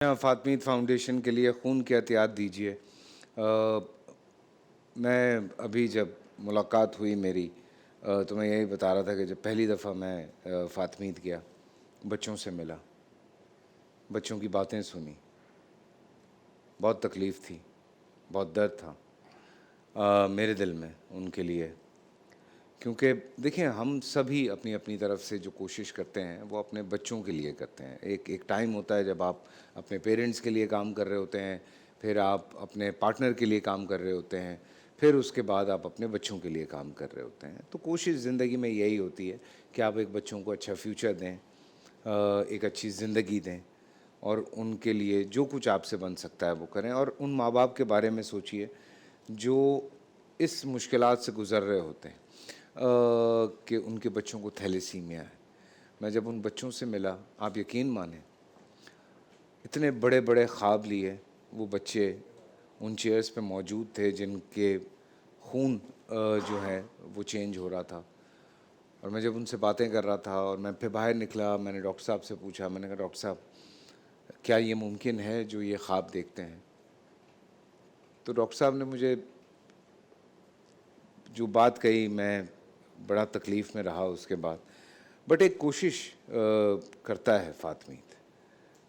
فاطمید foundation کے لیے خون کی احتیاط دیجیے۔ میں ابھی جب ملاقات ہوئی میری تو میں یہی بتا رہا تھا کہ جب پہلی دفعہ میں فاطمید گیا، بچوں سے ملا، بچوں کی باتیں سنی، بہت تکلیف تھی، بہت درد تھا میرے دل میں ان کے لیے، کیونکہ دیکھیں ہم سبھی اپنی اپنی طرف سے جو کوشش کرتے ہیں وہ اپنے بچوں کے لیے کرتے ہیں۔ ایک ٹائم ہوتا ہے جب آپ اپنے پیرنٹس کے لیے کام کر رہے ہوتے ہیں، پھر آپ اپنے پارٹنر کے لیے کام کر رہے ہوتے ہیں، پھر اس کے بعد آپ اپنے بچوں کے لیے کام کر رہے ہوتے ہیں۔ تو کوشش زندگی میں یہی ہوتی ہے کہ آپ ایک بچوں کو اچھا فیوچر دیں، ایک اچھی زندگی دیں، اور ان کے لیے جو کچھ آپ سے بن سکتا ہے وہ کریں۔ اور ان ماں باپ کے بارے میں سوچئے جو اس مشکلات سے گزر رہے ہوتے ہیں کہ ان کے بچوں کو تھیلیسیمیا ہے۔ میں جب ان بچوں سے ملا، آپ یقین مانیں، اتنے بڑے بڑے خواب لیے وہ بچے ان چیئرز پہ موجود تھے جن کے خون جو ہے وہ چینج ہو رہا تھا، اور میں جب ان سے باتیں کر رہا تھا اور میں پھر باہر نکلا، میں نے ڈاکٹر صاحب سے پوچھا، میں نے کہا ڈاکٹر صاحب کیا یہ ممکن ہے جو یہ خواب دیکھتے ہیں؟ تو ڈاکٹر صاحب نے مجھے جو بات کہی، میں بڑا تکلیف میں رہا اس کے بعد، بٹ ایک کوشش کرتا ہے فاطمید،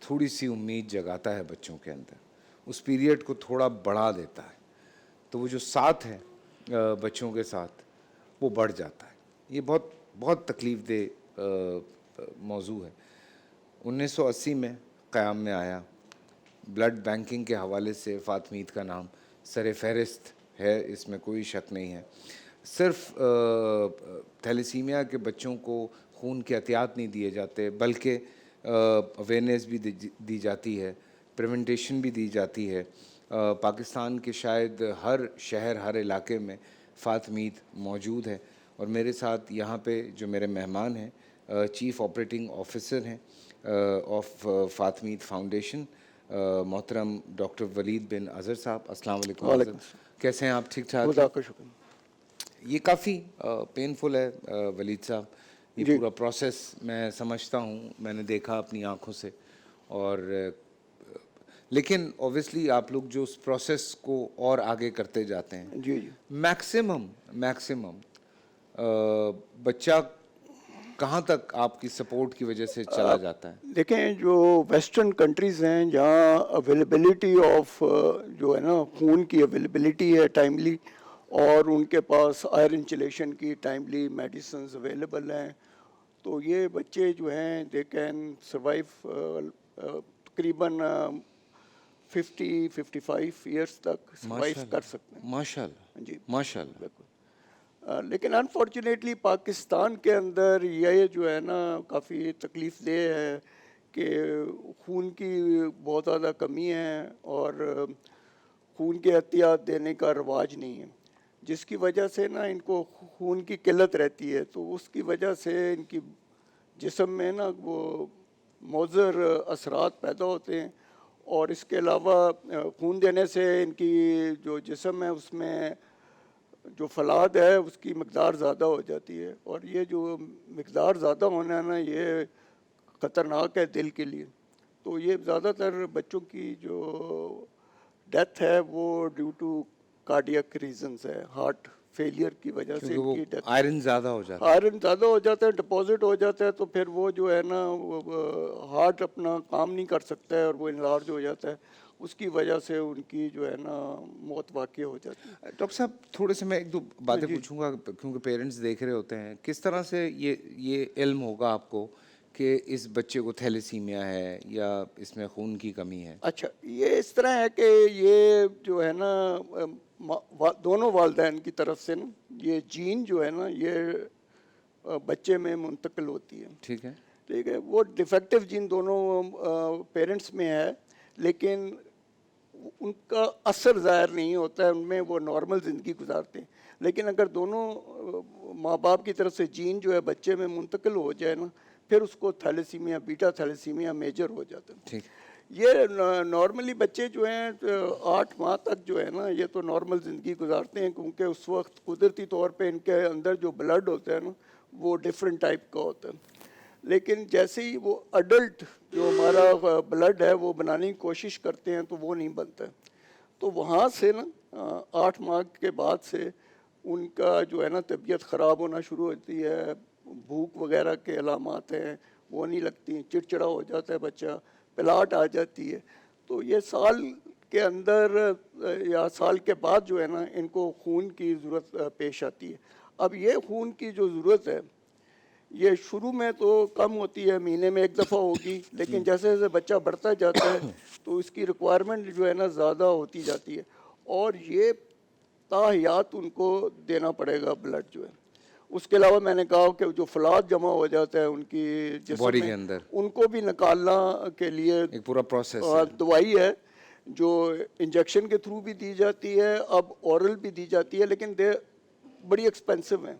تھوڑی سی امید جگاتا ہے بچوں کے اندر، اس پیریڈ کو تھوڑا بڑھا دیتا ہے، تو وہ جو ساتھ ہے بچوں کے ساتھ وہ بڑھ جاتا ہے۔ یہ بہت بہت تکلیف دہ موضوع ہے۔ 1980 میں قیام میں آیا، بلڈ بینکنگ کے حوالے سے فاطمید کا نام سر فہرست ہے، اس میں کوئی شک نہیں ہے۔ صرف تھیلیسیمیا کے بچوں کو خون کی احتیاط نہیں دیے جاتے، بلکہ اویئرنیس بھی دی جاتی ہے، پریونٹیشن بھی دی جاتی ہے۔ پاکستان کے شاید ہر شہر، ہر علاقے میں فاطمید موجود ہے، اور میرے ساتھ یہاں پہ جو میرے مہمان ہیں چیف آپریٹنگ آفیسر ہیں آف فاطمید فاؤنڈیشن، محترم ڈاکٹر ولید بن اظہر صاحب۔ السلام علیکم حضرت، کیسے ہیں آپ؟ ٹھیک ٹھاک؟ خدا کا شکر۔ یہ کافی پینفل ہے ولید صاحب، یہ پورا پروسیس میں سمجھتا ہوں، میں نے دیکھا اپنی آنکھوں سے، اور لیکن اوبویسلی آپ لوگ جو اس پروسیس کو اور آگے کرتے جاتے ہیں، جی جی، میکسیمم بچہ کہاں تک آپ کی سپورٹ کی وجہ سے چلا جاتا ہے؟ دیکھیں جو ویسٹرن کنٹریز ہیں جہاں اویلیبلٹی آف جو ہے نا خون کی اویلیبلٹی ہے ٹائملی، اور ان کے پاس آئرن چلیشن کی ٹائملی میڈیسنز اویلیبل ہیں، تو یہ بچے جو ہیں دے کین سروائیو تقریباً 50-55 ایئرس تک سروائیو کر سکتے ہیں۔ ماشاء اللہ، جی ماشاء اللہ۔ بالکل۔ لیکن انفارچونیٹلی پاکستان کے اندر یہ جو ہے نا کافی تکلیف دہ ہے کہ خون کی بہت زیادہ کمی ہے، اور خون کی احتیاط دینے کا رواج نہیں ہے، جس کی وجہ سے نا ان کو خون کی قلت رہتی ہے، تو اس کی وجہ سے ان کی جسم میں نا وہ مضر اثرات پیدا ہوتے ہیں، اور اس کے علاوہ خون دینے سے ان کی جو جسم ہے اس میں جو فلاد ہے اس کی مقدار زیادہ ہو جاتی ہے، اور یہ جو مقدار زیادہ ہونا ہے نا یہ خطرناک ہے دل کے لیے، تو یہ زیادہ تر بچوں کی جو ڈیتھ ہے وہ ڈیو ٹو کارڈیاک ریزنز ہے، ہارٹ فیلئر کی وجہ سے ان کی ڈیتھ۔ آئرن زیادہ ہو جاتا ہے، آئرن زیادہ ہو جاتا ہے، ڈپازٹ ہو جاتا ہے، تو پھر وہ جو ہے نا ہارٹ اپنا کام نہیں کر سکتا ہے اور وہ انلارج ہو جاتا ہے، اس کی وجہ سے ان کی جو ہے نا موت واقع ہو جاتی ہے۔ ڈاکٹر صاحب تھوڑے سے میں ایک دو باتیں پوچھوں گا کیونکہ پیرنٹس دیکھ رہے ہوتے ہیں، کس طرح سے یہ علم ہوگا آپ کو کہ اس بچے کو تھیلیسیمیا ہے یا اس میں خون کی کمی ہے؟ اچھا، یہ اس طرح ہے کہ یہ جو ہے نا دونوں والدین کی طرف سے نا یہ جین جو ہے نا یہ بچے میں منتقل ہوتی ہے، ٹھیک ہے، ٹھیک ہے، وہ ڈیفیکٹو جین دونوں پیرنٹس میں ہے، لیکن ان کا اثر ظاہر نہیں ہوتا ہے ان میں، وہ نارمل زندگی گزارتے ہیں، لیکن اگر دونوں ماں باپ کی طرف سے جین جو ہے بچے میں منتقل ہو جائے نا پھر اس کو تھیلیسیمیا، بیٹا تھیلیسیمیا میجر ہو جاتا ہے۔ ٹھیک، یہ نارملی بچے جو ہیں 8 ماہ تک جو ہے نا یہ تو نارمل زندگی گزارتے ہیں، کیونکہ اس وقت قدرتی طور پہ ان کے اندر جو بلڈ ہوتا ہے نا وہ ڈفرینٹ ٹائپ کا ہوتا ہے، لیکن جیسے ہی وہ اڈلٹ جو ہمارا بلڈ ہے وہ بنانے کی کوشش کرتے ہیں تو وہ نہیں بنتا. تو وہاں سے نا 8 ماہ کے بعد سے ان کا جو ہے نا طبیعت خراب ہونا شروع ہوتی ہے, بھوک وغیرہ کے علامات ہیں وہ نہیں لگتی, چڑچڑا ہو جاتا ہے بچہ, پلاٹ آ جاتی ہے. تو یہ سال کے اندر یا سال کے بعد جو ہے نا ان کو خون کی ضرورت پیش آتی ہے. اب یہ خون کی جو ضرورت ہے یہ شروع میں تو کم ہوتی ہے, مہینے میں 1 دفعہ ہوگی, لیکن جیسے جیسے بچہ بڑھتا جاتا ہے تو اس کی ریکوائرمنٹ جو ہے نا زیادہ ہوتی جاتی ہے, اور یہ تاحیات ان کو دینا پڑے گا بلڈ جو ہے. اس کے علاوہ میں نے کہا کہ جو فلاد جمع ہو جاتا ہے ان کی جسم باڈی میں, کے اندر ان کو بھی نکالنا کے لیے ایک پورا پروسیس ہے. دوائی ہے جو انجیکشن کے تھرو بھی دی جاتی ہے, اب اورل بھی دی جاتی ہے, لیکن بڑی ایکسپینسو ہیں,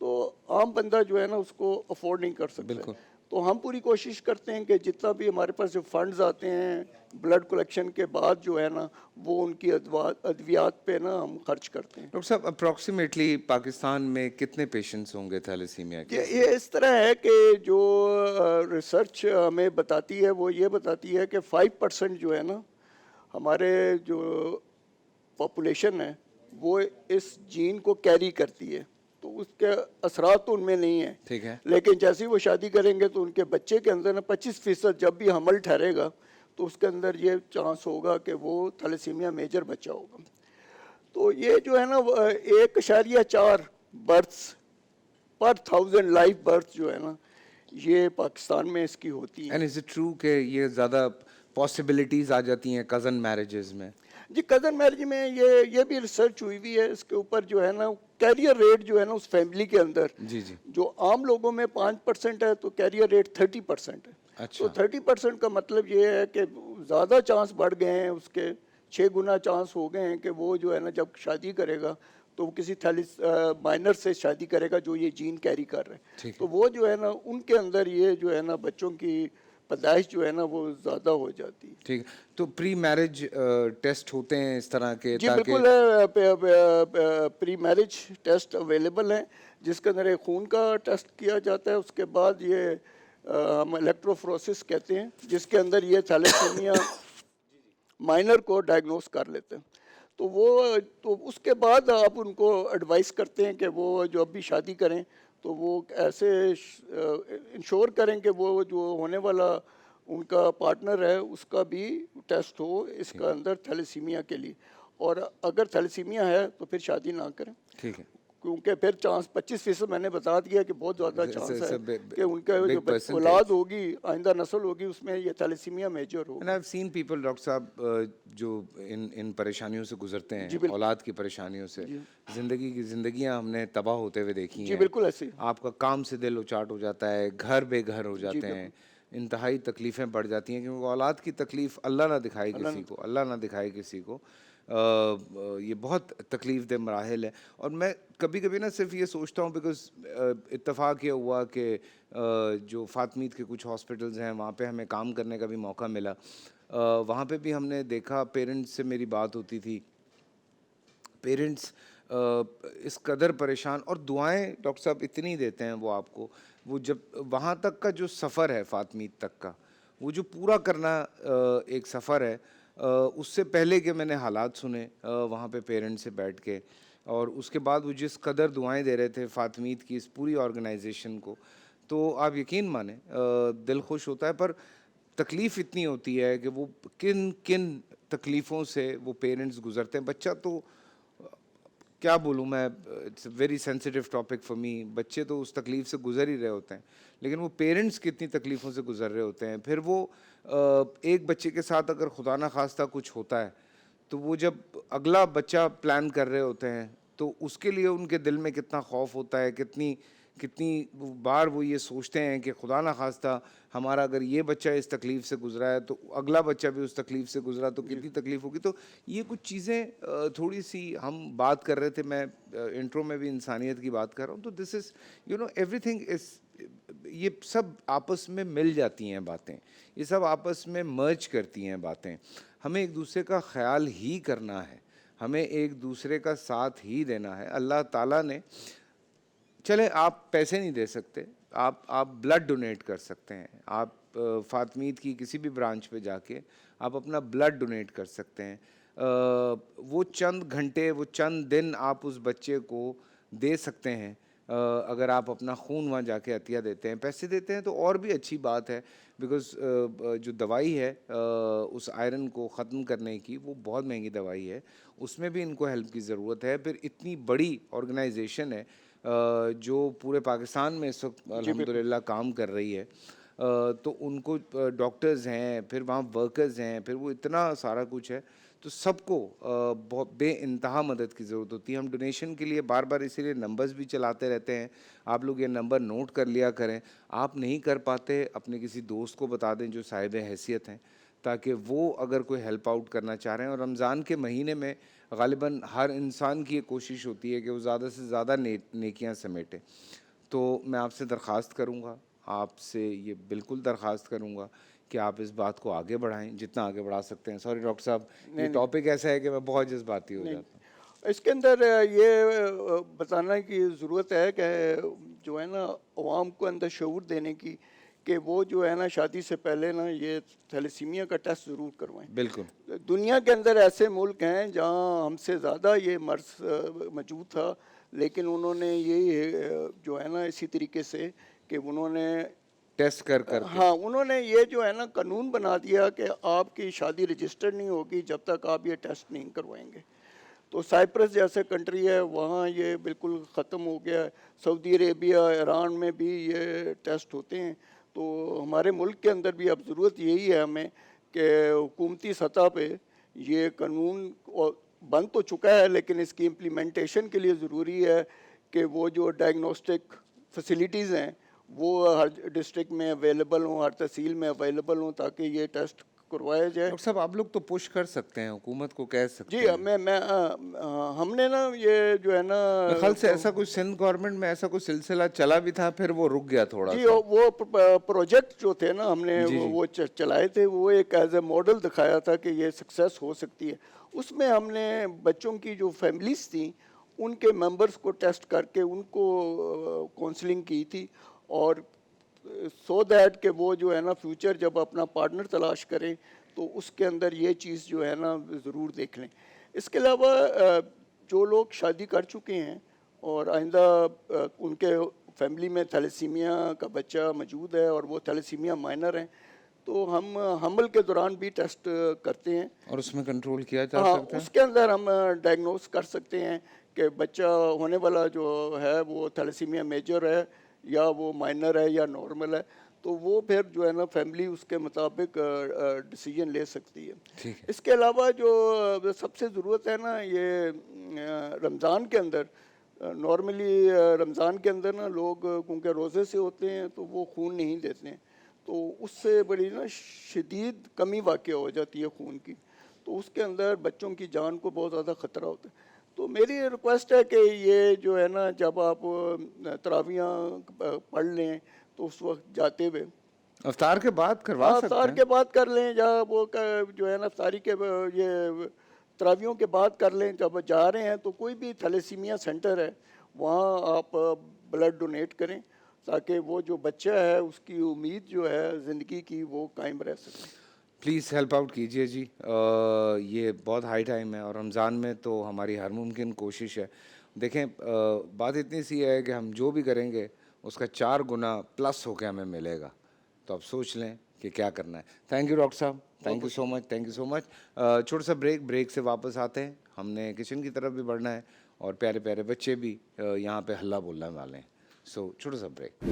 تو عام بندہ جو ہے نا اس کو افورڈ نہیں کر سکتا. بالکل. تو ہم پوری کوشش کرتے ہیں کہ جتنا بھی ہمارے پاس جو فنڈز آتے ہیں بلڈ کلیکشن کے بعد جو ہے نا وہ ان کی ادویات پہ نا ہم خرچ کرتے ہیں. ڈاکٹر صاحب اپروکسیمیٹلی پاکستان میں کتنے پیشنٹس ہوں گے تھیلیسیمیا کے؟ یہ اس طرح ہے کہ جو ریسرچ ہمیں بتاتی ہے وہ یہ بتاتی ہے کہ 5% جو ہے نا ہمارے جو پاپولیشن ہے وہ اس جین کو کیری کرتی ہے, تو اس کے اثرات تو ان میں نہیں ہیں. ٹھیک ہے. لیکن جیسے ہی وہ شادی کریں گے تو ان کے بچے کے اندر نا 25% جب بھی حمل ٹھہرے گا تو اس کے اندر یہ چانس ہوگا کہ وہ تھیلیسیمیا میجر بچہ ہوگا. تو یہ جو ہے نا 1.4 برتھس پر 1000 لائف برتھ جو ہے نا یہ پاکستان میں اس کی ہوتی ہیں. اینڈ از اٹ ٹرو کہ یہ زیادہ پاسبلٹیز آ جاتی ہیں کزن میرجز میں؟ جی کزن میرج میں یہ بھی ریسرچ ہوئی ہوئی ہے اس کے اوپر جو ہے نا کیریئر ریٹ جو ہے نا اس فیملی کے اندر جی جی جو عام لوگوں میں 5% ہے تو کیریئر ریٹ 30% ہے. اچھا. تو 30% کا مطلب یہ ہے کہ زیادہ چانس بڑھ گئے ہیں, اس کے 6 گنا چانس ہو گئے ہیں کہ وہ جو ہے نا جب شادی کرے گا تو وہ کسی مائنر سے شادی کرے گا جو یہ جین کیری کر رہے ہیں. تو وہ جو ہے نا ان کے اندر یہ جو ہے نا بچوں کی پیدائش جو ہے نا وہ زیادہ ہو جاتی ہے. ٹھیک. تو پری میرج ٹیسٹ ہوتے ہیں اس طرح کے؟ جی بالکل ہے, پری میرج ٹیسٹ اویلیبل ہیں جس کے اندر ایک خون کا ٹیسٹ کیا جاتا ہے, اس کے بعد یہ ہم الیکٹروفروسس کہتے ہیں جس کے اندر یہ تھیلیسیمیا مائنر کو ڈائگنوز کر لیتے ہیں. تو اس کے بعد آپ ان کو ایڈوائز کرتے ہیں کہ وہ جو اب بھی شادی کریں تو وہ ایسے انشور کریں کہ وہ جو ہونے والا ان کا پارٹنر ہے اس کا بھی ٹیسٹ ہو اس کا اندر تھیلیسیمیا کے لیے, اور اگر تھیلیسیمیا ہے تو پھر شادی نہ کریں. ٹھیک ہے. کیونکہ پھر چانس 25% میں نے بتا دیا کہ بہت زیادہ چانس ہے کہ ان کا جو اولاد ہوگی آئندہ نسل ہوگی اس میں یہ تھیلیسیمیا میجر ہوگا. And I have seen people doctor صاحب جو ان پریشانیوں سے گزرتے ہیں, اولاد کی پریشانیوں سے, زندگیاں ہم نے تباہ ہوتے ہوئے دیکھی ہیں. جی بالکل ایسے. آپ کا کام سے دل اچاٹ ہو جاتا ہے, گھر بے گھر ہو جاتے ہیں, انتہائی تکلیفیں بڑھ جاتی ہیں کیونکہ اولاد کی تکلیف اللہ نہ دکھائے کسی کو, اللہ نہ دکھائے کسی کو. یہ بہت تکلیف دہ مراحل ہے. اور میں کبھی کبھی نا صرف یہ سوچتا ہوں بیکاز اتفاق یہ ہوا کہ جو فاطمیت کے کچھ ہاسپٹلز ہیں وہاں پہ ہمیں کام کرنے کا بھی موقع ملا. وہاں پہ بھی ہم نے دیکھا, پیرنٹس سے میری بات ہوتی تھی, پیرنٹس اس قدر پریشان, اور دعائیں ڈاکٹر صاحب اتنی دیتے ہیں وہ آپ کو, وہ جب وہاں تک کا جو سفر ہے فاطمیت تک کا, وہ جو پورا کرنا ایک سفر ہے, اس سے پہلے کہ میں نے حالات سنے وہاں پہ پیرنٹس سے بیٹھ کے, اور اس کے بعد وہ جس قدر دعائیں دے رہے تھے فاطمیت کی اس پوری آرگنائزیشن کو, تو آپ یقین مانیں دل خوش ہوتا ہے. پر تکلیف اتنی ہوتی ہے کہ وہ کن کن تکلیفوں سے وہ پیرنٹس گزرتے ہیں. بچہ تو کیا بولوں میں, it's a very sensitive topic for me. بچے تو اس تکلیف سے گزر ہی رہے ہوتے ہیں, لیکن وہ پیرنٹس کتنی تکلیفوں سے گزر رہے ہوتے ہیں. پھر وہ ایک بچے کے ساتھ اگر خدا نہ خواستہ کچھ ہوتا ہے تو وہ جب اگلا بچہ پلان کر رہے ہوتے ہیں تو اس کے لیے ان کے دل میں کتنا خوف ہوتا ہے, کتنی بار وہ یہ سوچتے ہیں کہ خدا نہ خواستہ ہمارا اگر یہ بچہ اس تکلیف سے گزرا ہے تو اگلا بچہ بھی اس تکلیف سے گزرا تو کتنی تکلیف ہوگی. تو یہ کچھ چیزیں تھوڑی سی ہم بات کر رہے تھے, میں انٹرو میں بھی انسانیت کی بات کر رہا ہوں. تو دس از ایوری تھنگ از, یہ سب آپس میں مل جاتی ہیں باتیں, یہ سب آپس میں مرج کرتی ہیں باتیں. ہمیں ایک دوسرے کا خیال ہی کرنا ہے, ہمیں ایک دوسرے کا ساتھ ہی دینا ہے. اللہ تعالیٰ نے, چلے آپ پیسے نہیں دے سکتے, آپ بلڈ ڈونیٹ کر سکتے ہیں. آپ فاطمیت کی کسی بھی برانچ پہ جا کے آپ اپنا بلڈ ڈونیٹ کر سکتے ہیں. وہ چند گھنٹے، وہ چند دن آپ اس بچے کو دے سکتے ہیں. اگر آپ اپنا خون وہاں جا کے عطیہ دیتے ہیں، پیسے دیتے ہیں، تو اور بھی اچھی بات ہے. بیکاز جو دوائی ہے اس آئرن کو ختم کرنے کی، وہ بہت مہنگی دوائی ہے، اس میں بھی ان کو ہیلپ کی ضرورت ہے. پھر اتنی بڑی آرگنائزیشن ہے جو پورے پاکستان میں اس وقت الحمدللہ کام کر رہی ہے، تو ان کو ڈاکٹرز ہیں، پھر وہاں ورکرز ہیں، پھر وہ اتنا سارا کچھ ہے، تو سب کو بہت بے انتہا مدد کی ضرورت ہوتی ہے. ہم ڈونیشن کے لیے بار بار اسی لیے نمبرز بھی چلاتے رہتے ہیں. آپ لوگ یہ نمبر نوٹ کر لیا کریں. آپ نہیں کر پاتے، اپنے کسی دوست کو بتا دیں جو صاحب حیثیت ہیں، تاکہ وہ اگر کوئی ہیلپ آؤٹ کرنا چاہ رہے ہیں. اور رمضان کے مہینے میں غالباً ہر انسان کی یہ کوشش ہوتی ہے کہ وہ زیادہ سے زیادہ نیکیاں سمیٹے. تو میں آپ سے درخواست کروں گا، آپ سے یہ بالکل درخواست کروں گا کہ آپ اس بات کو آگے بڑھائیں جتنا آگے بڑھا سکتے ہیں. سوری ڈاکٹر صاحب، یہ ٹاپک ایسا ہے کہ میں بہت جذباتی ہو جاتا ہوں. اس کے اندر یہ بتانا کی ضرورت ہے کہ جو ہے نا عوام کو اندر شعور دینے کی، کہ وہ جو ہے نا شادی سے پہلے نا یہ تھیلیسیمیا کا ٹیسٹ ضرور کروائیں. بالکل. دنیا کے اندر ایسے ملک ہیں جہاں ہم سے زیادہ یہ مرض موجود تھا، لیکن انہوں نے یہی جو ہے نا اسی طریقے سے کہ انہوں نے ٹیسٹ کر کے ہاں انہوں نے یہ جو ہے نا قانون بنا دیا کہ آپ کی شادی رجسٹر نہیں ہوگی جب تک آپ یہ ٹیسٹ نہیں کروائیں گے. تو سائپرس جیسے کنٹری ہے وہاں یہ بالکل ختم ہو گیا ہے. سعودی عربیہ، ایران میں بھی یہ ٹیسٹ ہوتے ہیں. تو ہمارے ملک کے اندر بھی اب ضرورت یہی ہے ہمیں کہ حکومتی سطح پہ یہ قانون بن تو چکا ہے، لیکن اس کی امپلیمنٹیشن کے لیے ضروری ہے کہ وہ جو ڈائگنوسٹک فیسلٹیز ہیں وہ ہر ڈسٹرکٹ میں اویلیبل ہوں، ہر تحصیل میں اویلیبل ہوں، تاکہ یہ ٹیسٹ کروایا جائے. ڈاکٹر صاحب آپ لوگ تو پش کر سکتے ہیں، حکومت کو کہہ سکتے جی ہیں. میں ہم نے نا یہ جو ہے نا میرے خیال سے ایسا کوئی سندھ گورنمنٹ میں ایسا کوئی سلسلہ چلا بھی تھا، پھر وہ رک گیا تھوڑا جی سا. وہ پروجیکٹ جو تھے نا ہم نے وہ چلائے تھے، وہ ایک ایز اے ماڈل دکھایا تھا کہ یہ سکسیس ہو سکتی ہے. اس میں ہم نے بچوں کی جو فیملیز تھیں ان کے ممبرز کو ٹیسٹ کر کے ان کو کونسلنگ کی تھی، اور سو دیٹ کہ وہ جو ہے نا فیوچر جب اپنا پارٹنر تلاش کریں تو اس کے اندر یہ چیز جو ہے نا ضرور دیکھ لیں. اس کے علاوہ جو لوگ شادی کر چکے ہیں اور آئندہ ان کے فیملی میں تھیلیسیمیا کا بچہ موجود ہے اور وہ تھیلیسیمیا مائنر ہیں، تو ہم حمل کے دوران بھی ٹیسٹ کرتے ہیں، اور اس میں کنٹرول کیا جا سکتا ہے. اس کے اندر ہم ڈائگنوز کر سکتے ہیں کہ بچہ ہونے والا جو ہے وہ تھیلیسیمیا میجر ہے یا وہ مائنر ہے یا نارمل ہے. تو وہ پھر جو ہے نا فیملی اس کے مطابق ڈیسیجن لے سکتی ہے. اس کے علاوہ جو سب سے ضرورت ہے نا یہ رمضان کے اندر، نارملی رمضان کے اندر نا لوگ کیونکہ روزے سے ہوتے ہیں تو وہ خون نہیں دیتے ہیں، تو اس سے بڑی نا شدید کمی واقع ہو جاتی ہے خون کی. تو اس کے اندر بچوں کی جان کو بہت زیادہ خطرہ ہوتا ہے. تو میری ریکویسٹ ہے کہ یہ جو ہے نا جب آپ تراویاں پڑھ لیں تو اس وقت جاتے ہوئے افطار کے بعد کروا سکتے ہیں. افطار کے بعد کر لیں، یا وہ جو ہے نا افطاری کے یہ تراویوں کے بعد کر لیں. جب جا رہے ہیں تو کوئی بھی تھیلیسیمیا سینٹر ہے وہاں آپ بلڈ ڈونیٹ کریں، تاکہ وہ جو بچہ ہے اس کی امید جو ہے زندگی کی وہ قائم رہ سکے. پلیز ہیلپ آؤٹ کیجیے جی. یہ بہت ہائی ٹائم ہے اور رمضان میں تو ہماری ہر ممکن کوشش ہے. دیکھیں بات اتنی سی ہے کہ ہم جو بھی کریں گے اس کا 4 گنا پلس ہو کے ہمیں ملے گا. تو آپ سوچ لیں کہ کیا کرنا ہے. تھینک یو ڈاکٹر صاحب، thank you so much, thank you so much. چھوٹا سا بریک سے واپس آتے ہیں. ہم نے کچن کی طرف بھی بڑھنا ہے اور پیارے پیارے بچے بھی یہاں پہ ہلہ بولنے والے ہیں. سو چھوٹا سا بریک.